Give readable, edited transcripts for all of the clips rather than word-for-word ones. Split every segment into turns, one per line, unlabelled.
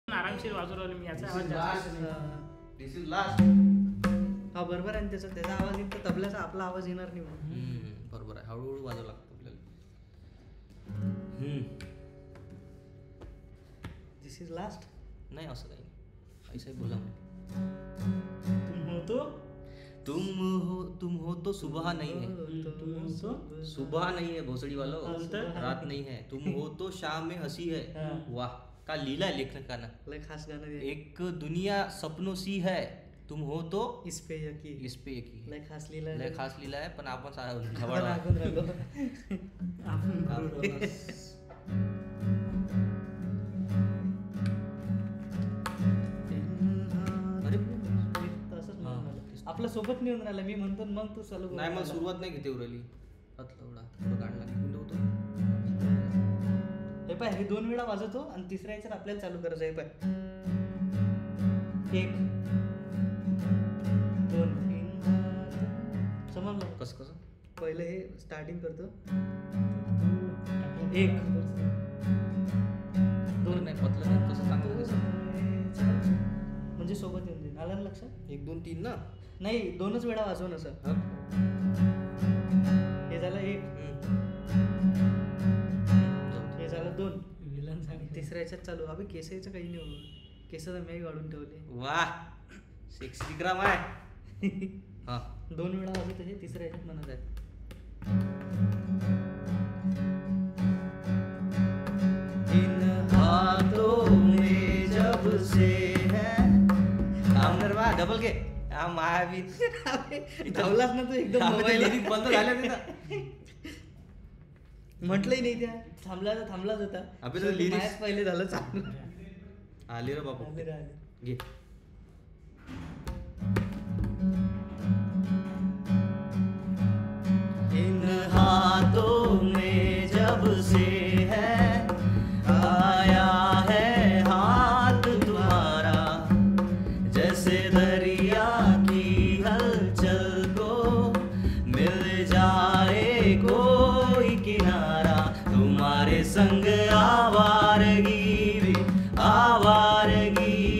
आरामशीर वाजू राहिलो मी. याचा आवाज जास्त
दिस इज लास्ट.
हा बरोबर आहे. त्याचा आवाज येईल तर तबल्याचा आपला आवाज येणार नाही.
बरोबर आहे. हळूहळू वाजवावं लागतं आपल्याला.
दिस इज लास्ट.
नाही असं काही नाही. ऐसा ही बोला. तुम हो तो सुबह नहीं है. सुबह नहीं है भोसड़ी वालों, रात नहीं है. तुम हो तो शाम में हंसी है. वाह का लीला है लेखकानं.
लय खास गाणं.
एक दुनिया सपनों सी है. तुम हो तो
इस पे यकी. लय खास लीला
आहे. पण आपण
आपल्या सोबत नाही राहिला. मी म्हणतो मग तू चालू.
नाही मला सुरुवात नाही घेते उरली. थोडं गाणं ठेवतो.
हे पाय, हे 2 वेळा वाजवतो आणि तिसऱ्या याच्यात आपल्याला चालू करायचं आहे. पाय 1 2 3. समजलं
कसं
पहिलं हे स्टार्टिंग करतो. 1 2
नाही पतलं नाही तसं चांगलं दिसत.
म्हणजे सोबत येऊन जाईल. आलं ना लक्षात.
1 2 3 ना.
नाही 2च वेळा वाजवून असं. हे झालं 1. हे झालं 2. तिसऱ्या याच्यात चालू. अबे केसाचं काही नाही हो. केस तर मी वाढून ठेवले.
वाह 60 ग्राम आहे.
2 वेळा वाजवत हे तिसऱ्या याच्यात म्हणत आहे.
इन हाथों में जब से है आमनरवा डबल के आ महावीर
धावलाच ना तू एकदम.
लिरिक बंद झाल्या तिथं.
म्हटलंही नाही त्या. थांबलाच होता.
अबे तो लिरिक्स
पहिले झालं चालू.
आले रे बाबू. घे. इन हाथों में जब से है आया है हाथ तुम्हारा, जैसे दरिया की हलचल को मिल जाए कोई किनारा. तुम्हारे संग आवारगी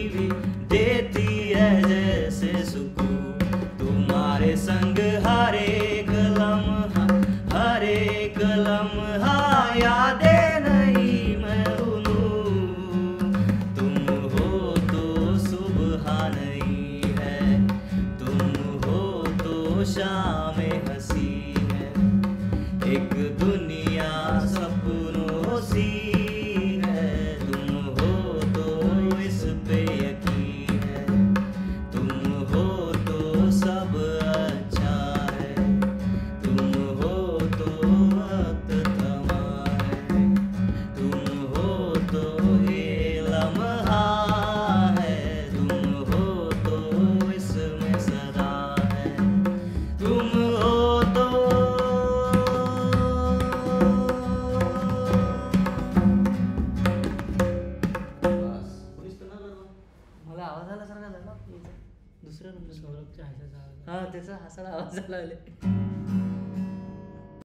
भी देती है जैसे सुकून. तुम्हारे संग हर एक लम्हा यादें नहीं मैं भूलूं. तुम हो तो सुबह नहीं है. तुम हो तो शाम हंसी है. एक दुनिया सपनों सी है. तुम हो तो इस पे यकीन है. तुम हो तो सब अच्छा है. तुम हो तो वक्त थमा है. तुम हो तो ये लम्हा है. तुम हो तो इसमें सदा है. तुम हो तो
मला आवाज आल्यासारखा झाला. दुसऱ्या रूम. हा त्याचा हसायला आवाज झाला.